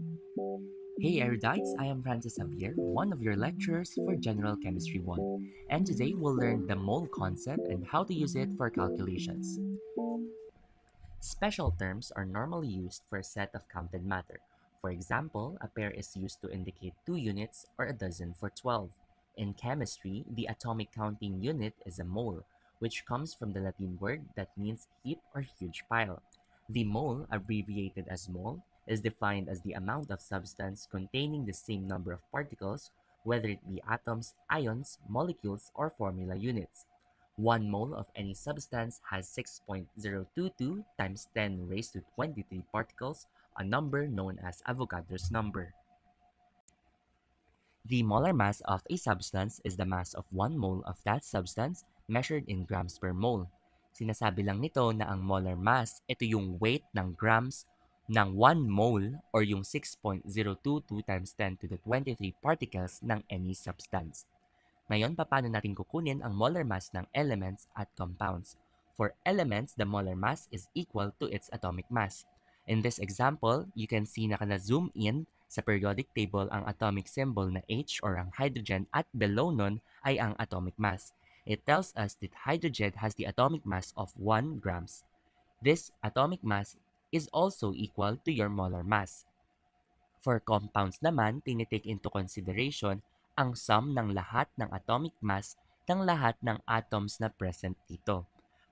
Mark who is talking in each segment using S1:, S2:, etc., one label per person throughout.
S1: Hey erudites, I am Francis Javier, one of your lecturers for General Chemistry 1, and today we'll learn the mole concept and how to use it for calculations. Special terms are normally used for a set of counted matter. For example, a pair is used to indicate 2 units or a dozen for 12. In chemistry, the atomic counting unit is a mole, which comes from the Latin word that means heap or huge pile. The mole, abbreviated as mole, is defined as the amount of substance containing the same number of particles, whether it be atoms, ions, molecules, or formula units. 1 mole of any substance has 6.022 times 10 raised to 23 particles, a number known as Avogadro's number. The molar mass of a substance is the mass of 1 mole of that substance measured in grams per mole. Sinasabi lang nito na ang molar mass, ito yung weight ng grams ng 1 mole or yung 6.022 times 10 to the 23 particles ng any substance. Ngayon, paano natin kukunin ang molar mass ng elements at compounds? For elements, the molar mass is equal to its atomic mass. In this example, you can see na zoom in sa periodic table ang atomic symbol na H or ang hydrogen at below nun ay ang atomic mass. It tells us that hydrogen has the atomic mass of 1 grams. This atomic mass is also equal to your molar mass. For compounds naman, tinitake into consideration ang sum ng lahat ng atomic mass ng lahat ng atoms na present dito.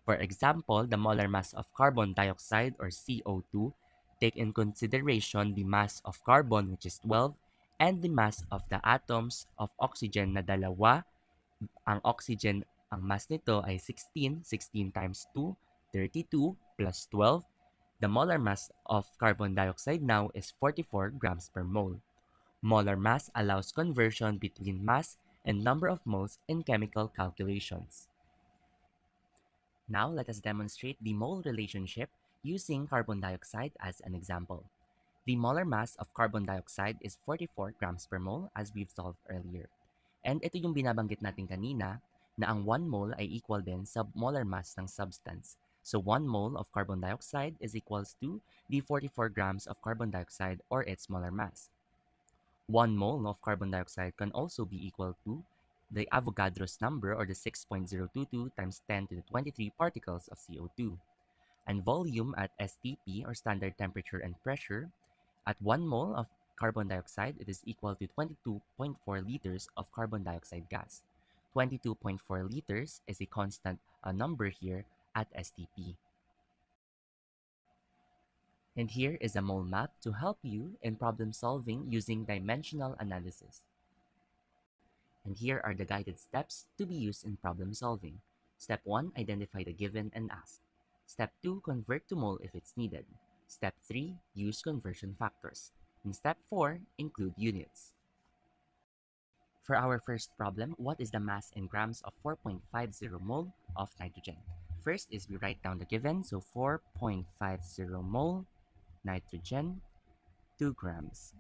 S1: For example, the molar mass of carbon dioxide or CO2 take in consideration the mass of carbon which is 12 and the mass of the atoms of oxygen na dalawa. Ang oxygen, ang mass nito ay 16, 16 times 2, 32 plus 12. The molar mass of carbon dioxide now is 44 grams per mole. Molar mass allows conversion between mass and number of moles in chemical calculations. Now let us demonstrate the mole relationship using carbon dioxide as an example. The molar mass of carbon dioxide is 44 grams per mole as we've solved earlier. And ito yung binabanggit natin kanina na ang 1 mole ay equal din sa molar mass ng substance. So 1 mole of carbon dioxide is equals to the 44 grams of carbon dioxide or its molar mass. 1 mole of carbon dioxide can also be equal to the Avogadro's number or the 6.022 times 10 to the 23 particles of CO2. And volume at STP or standard temperature and pressure at 1 mole of carbon dioxide, it is equal to 22.4 liters of carbon dioxide gas. 22.4 liters is a constant number here at STP. And here is a mole map to help you in problem solving using dimensional analysis. And here are the guided steps to be used in problem solving. Step 1, identify the given and ask. Step 2, convert to mole if it's needed. Step 3, use conversion factors. In step 4, include units. For our first problem, what is the mass in grams of 4.50 mole of nitrogen? First is we write down the given, so 4.50 mole nitrogen, 2 grams.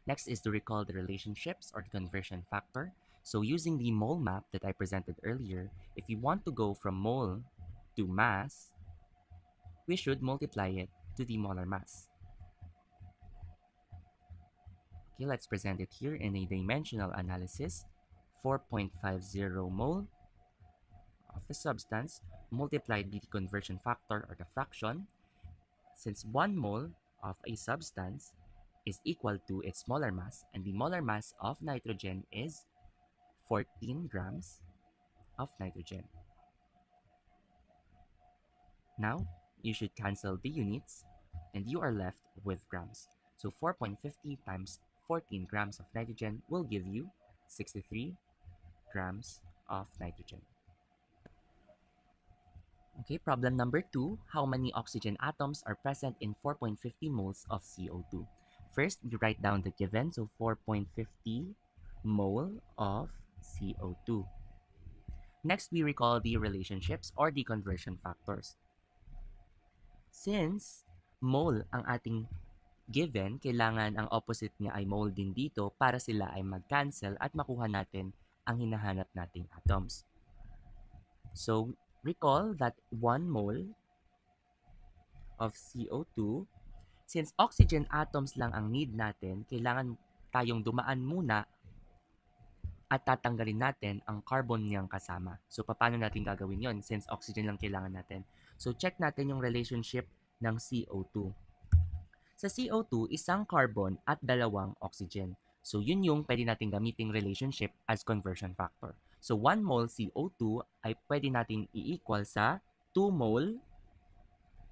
S1: Next is to recall the relationships or the conversion factor. So using the mole map that I presented earlier, if you want to go from mole to mass, we should multiply it to the molar mass. Okay, let's present it here in a dimensional analysis. 4.50 mole of the substance multiplied by the conversion factor or the fraction. Since 1 mole of a substance is equal to its molar mass, and the molar mass of nitrogen is 14 grams of nitrogen. Now, you should cancel the units, and you are left with grams. So 4.50 times 14 grams of nitrogen will give you 63 grams of nitrogen. Okay, problem number 2. How many oxygen atoms are present in 4.50 moles of CO2? First, we write down the given, so 4.50 mole of CO2. Next, we recall the relationships or the conversion factors. Since mole ang ating given, kailangan ang opposite niya ay mole din dito para sila ay mag-cancel at makuha natin ang hinahanap nating atoms. So, recall that 1 mole of CO2 Since oxygen atoms lang ang need natin, kailangan tayong dumaan muna at tatanggalin natin ang carbon niyang kasama. So, paano natin gagawin yon since oxygen lang kailangan natin? So, check natin yung relationship ng CO2. Sa CO2, isang carbon at dalawang oxygen. So, yun yung pwede natin gamiting relationship as conversion factor. So, 1 mole CO2 ay pwede natin i-equal sa 2 mole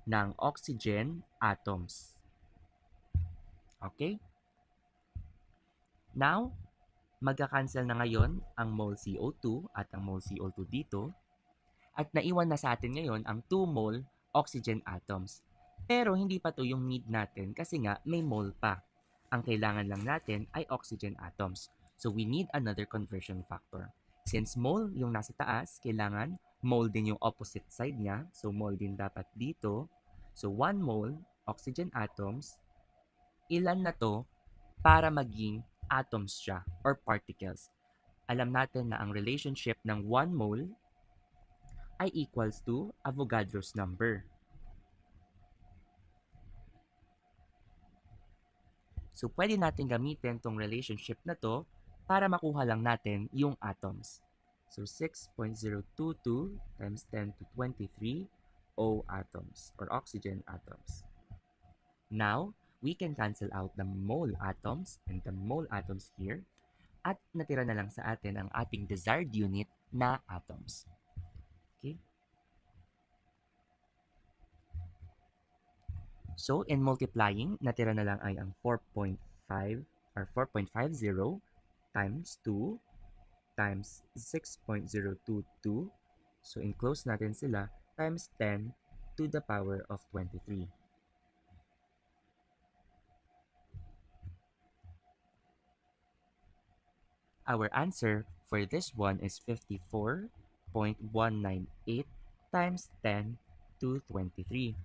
S1: ng oxygen atoms. Okay? Now, magka-cancel na ngayon ang mole CO2 at ang mole CO2 dito. At naiwan na sa atin ngayon ang 2 mole oxygen atoms. Pero hindi pa to yung need natin kasi nga may mole pa. Ang kailangan lang natin ay oxygen atoms. So we need another conversion factor. Since mole yung nasa taas, kailangan mole din yung opposite side niya. So mole din dapat dito. So 1 mole oxygen atoms, ilan na to para maging atoms siya or particles. Alam natin na ang relationship ng 1 mole ay equals to Avogadro's number. So, pwede natin gamitin tong relationship na to para makuha lang natin yung atoms. So, 6.022 times 10 to 23 O atoms or oxygen atoms. Now, we can cancel out the mole atoms and the mole atoms here at natira na lang sa atin ang ating desired unit na atoms. Okay? So, in multiplying, natira na lang ay ang 4.5 or 4.50 times 2 times 6.022. So, enclose natin sila times 10 to the power of 23. Our answer for this one is 54.198 times 10 to 23.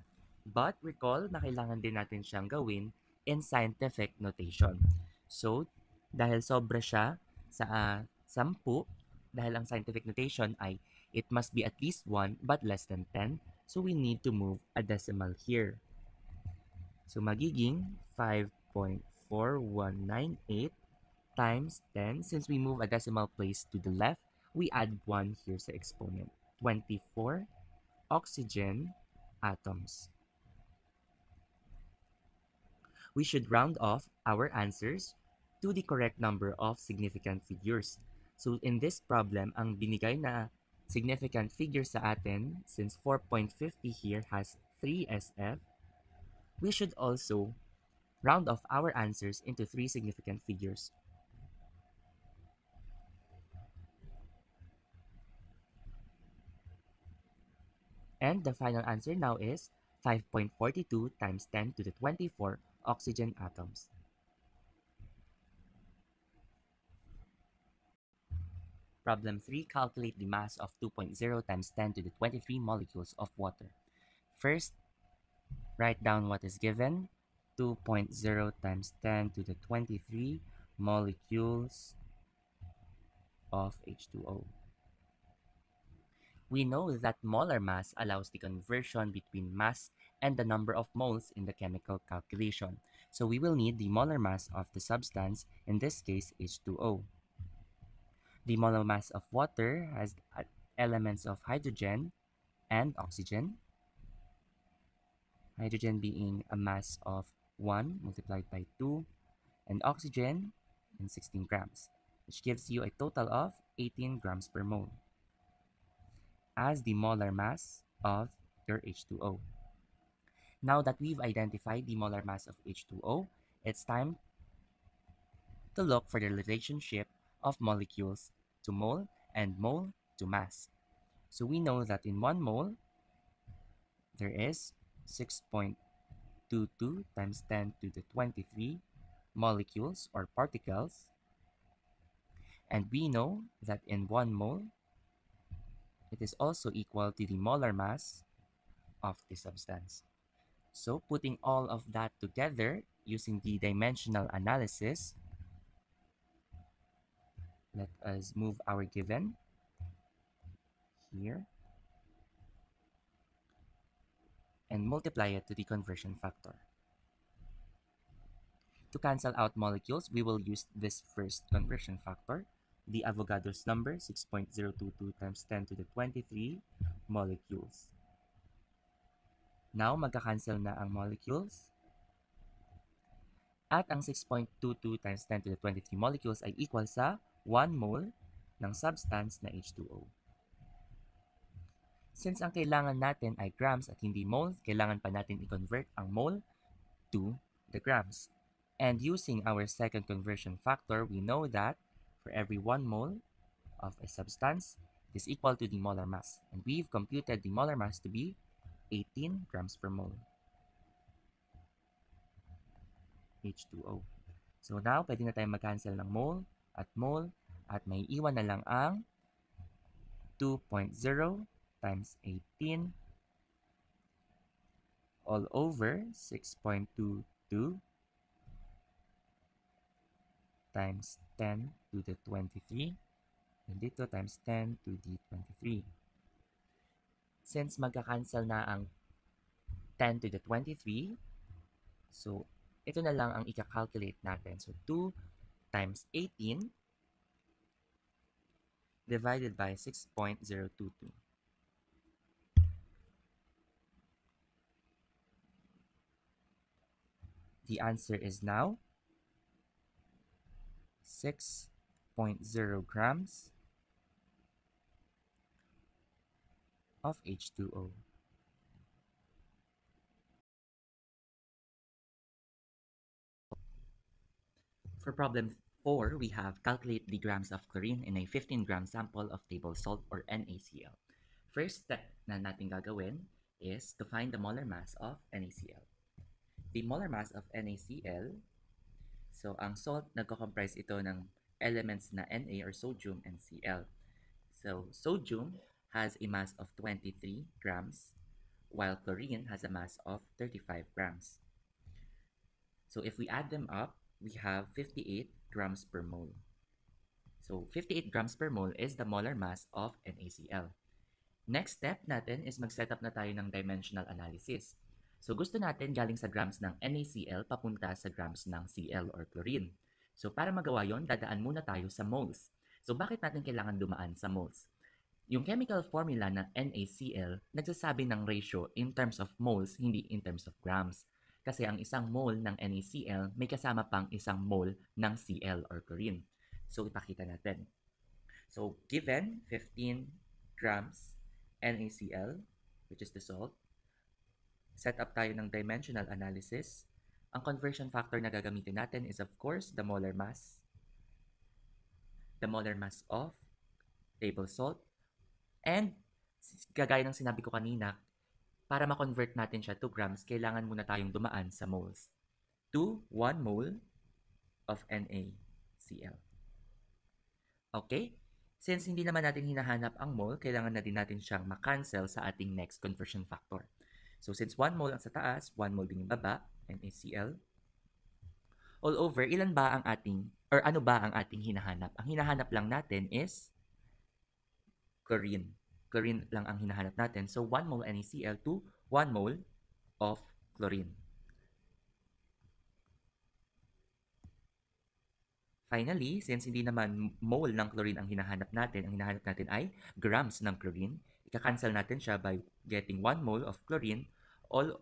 S1: But recall na kailangan din natin siyang gawin in scientific notation. So, dahil sobra siya sa 10, dahil ang scientific notation ay it must be at least 1 but less than 10, so we need to move a decimal here. So, magiging 5.4198 times 10. Since we move a decimal place to the left, we add 1 here sa exponent. 24 oxygen atoms. We should round off our answers to the correct number of significant figures. So in this problem, ang binigay na significant figure sa atin, since 4.50 here has 3 SF, we should also round off our answers into 3 significant figures. And the final answer now is 5.42 times 10 to the 24 oxygen atoms. Problem 3, calculate the mass of 2.0 times 10 to the 23 molecules of water. First, write down what is given. 2.0 times 10 to the 23 molecules of H2O. We know that molar mass allows the conversion between mass and the number of moles in the chemical calculation. So we will need the molar mass of the substance, in this case H2O. The molar mass of water has elements of hydrogen and oxygen. Hydrogen being a mass of 1 multiplied by 2, and oxygen in 16 grams, which gives you a total of 18 grams per mole as the molar mass of your H2O. Now that we've identified the molar mass of H2O, it's time to look for the relationship of molecules to mole and mole to mass. So we know that in 1 mole, there is 6.22 times 10 to the 23 molecules or particles. And we know that in 1 mole, it is also equal to the molar mass of the substance. So putting all of that together using the dimensional analysis, let us move our given here and multiply it to the conversion factor. To cancel out molecules, we will use this first conversion factor, the Avogadro's number, 6.022 times 10 to the 23 molecules. Now, magka-cancel na ang molecules. At ang 6.22 times 10 to the 23 molecules ay equal sa 1 mole ng substance na H2O. Since ang kailangan natin ay grams at hindi moles, kailangan pa natin i-convert ang mole to the grams. And using our second conversion factor, we know that for every 1 mole of a substance, it is equal to the molar mass. And we've computed the molar mass to be 18 grams per mole. H2O. So now, pwede na tayong mag-cancel ng mole at may iwan na lang ang 2.0 times 18 all over 6.22 times 10 to the 23 and dito times 10 to the 23. Since magka-cancel na ang 10 to the 23, so ito na lang ang ika-calculate natin. So 2 times 18 divided by 6.022. The answer is now 6.0 grams of H2O. For problem 4, we have calculate the grams of chlorine in a 15-gram sample of table salt or NaCl. First step na natin gagawin is to find the molar mass of NaCl. The molar mass of NaCl, so ang salt, nagko-comprise ito ng elements na Na or sodium and Cl. So sodium has a mass of 23 grams, while chlorine has a mass of 35 grams. So if we add them up, we have 58 grams per mole. So 58 grams per mole is the molar mass of NaCl. Next step natin is mag-set up na tayo ng dimensional analysis. So gusto natin galing sa grams ng NaCl papunta sa grams ng Cl or chlorine. So para magawa yon, dadaan muna tayo sa moles. So bakit natin kailangan dumaan sa moles? Yung chemical formula ng NaCl nagsasabi ng ratio in terms of moles, hindi in terms of grams. Kasi ang isang mole ng NaCl may kasama pang isang mole ng Cl or chlorine. So ipakita natin. So given 15 grams NaCl, which is the salt, set up tayo ng dimensional analysis. Ang conversion factor na gagamitin natin is of course the molar mass. The molar mass of table salt. And gagaya ng sinabi ko kanina, para ma-convert natin siya to grams, kailangan muna tayong dumaan sa moles. To 1 mole of NaCl. Okay? Since hindi naman natin hinahanap ang mole, kailangan na din natin siyang ma-cancel sa ating next conversion factor. So since 1 mole ang sa taas, 1 mole din yung baba, NaCl, all over, ilan ba ang ating, or ano ba ang ating hinahanap? Ang hinahanap lang natin is chlorine. Chlorine lang ang hinahanap natin. So 1 mole NaCl to 1 mole of chlorine. Finally, since hindi naman mole ng chlorine ang hinahanap natin ay grams ng chlorine, ika-cancel natin siya by getting 1 mole of chlorine all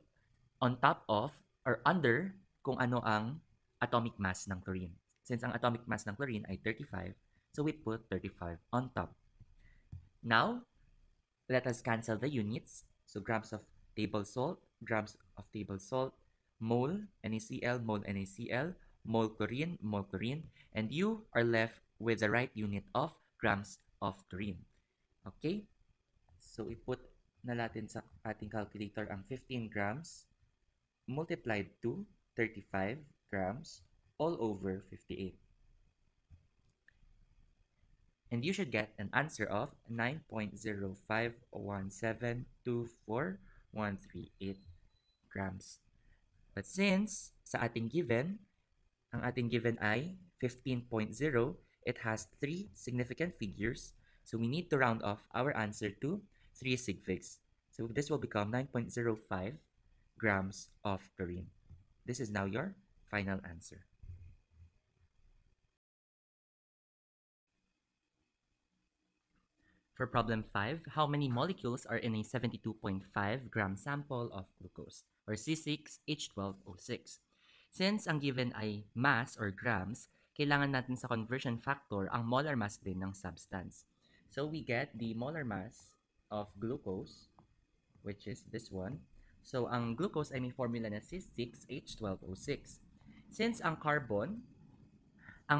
S1: on top of or under kung ano ang atomic mass ng chlorine. Since ang atomic mass ng chlorine ay 35, so we put 35 on top. Now, let us cancel the units. So grams of table salt, mole NaCl, mole chlorine, and you are left with the right unit of grams of chlorine. Okay? So, i-put na natin sa ating calculator ang 15 grams multiplied to 35 grams all over 58. And you should get an answer of 9.051724138 grams. But since sa ating given, ang ating given ay 15.0, it has 3 significant figures. So we need to round off our answer to 3 sig figs. So this will become 9.05 grams of chlorine. This is now your final answer. For problem 5, how many molecules are in a 72.5 gram sample of glucose or C6H12O6? Since ang given ay mass or grams, kailangan natin sa conversion factor ang molar mass din ng substance. So we get the molar mass of glucose, which is this one. So ang glucose ay may formula na C6H12O6. Since ang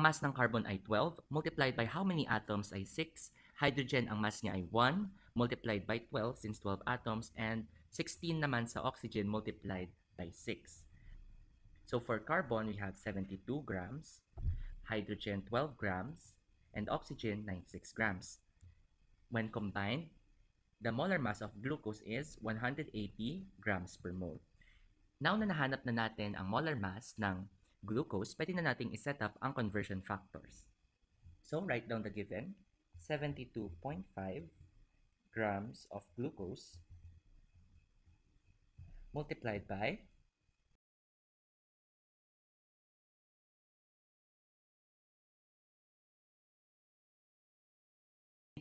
S1: mass ng carbon ay 12, multiplied by how many atoms ay 6. Hydrogen, ang mass niya ay 1, multiplied by 12 since 12 atoms, and 16 naman sa oxygen multiplied by 6. So for carbon, we have 72 grams, hydrogen 12 grams, and oxygen 96 grams. When combined, the molar mass of glucose is 180 grams per mole. Now na nahanap na natin ang molar mass ng glucose, pwede na nating iset up ang conversion factors. So write down the given, 72.5 grams of glucose multiplied by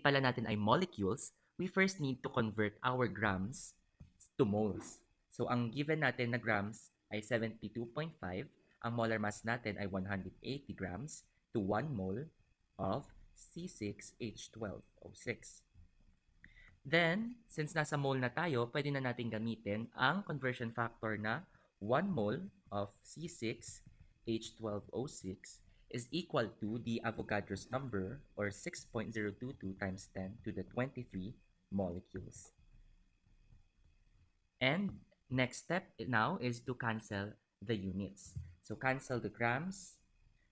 S1: pala natin ay molecules, we first need to convert our grams to moles. So ang given natin na grams ay 72.5, ang molar mass natin ay 180 grams to 1 mole of C6H12O6. Then, since nasa mole na tayo, pwede na natin gamitin ang conversion factor na 1 mole of C6H12O6 is equal to the Avogadro's number, or 6.022 times 10 to the 23 molecules. And next step now is to cancel the units. So cancel the grams,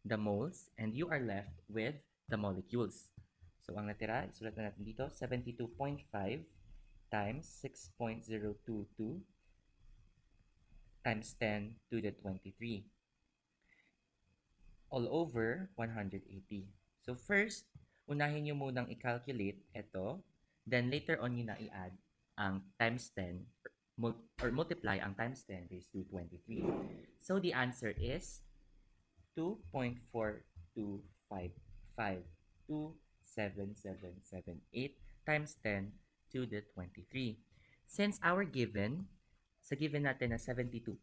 S1: the moles, and you are left with the molecules. So ang natira, isulat na natin dito, 72.5 times 6.022 times 10 to the 23. All over 180. So first, unahin nyo munang i-calculate ito, then later on nyo na i-add ang times 10 or multiply ang times 10 raised to 23. So the answer is 2.425527778 times 10 to the 23. Since our given, sa given natin na 72.5,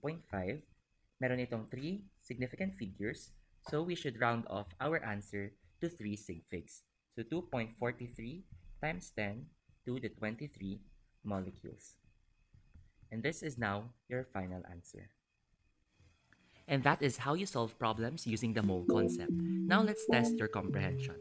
S1: meron itong 3 significant figures, so we should round off our answer to 3 sig figs. So 2.43 times 10 to the 23 molecules. And this is now your final answer. And that is how you solve problems using the mole concept. Now let's test your comprehension.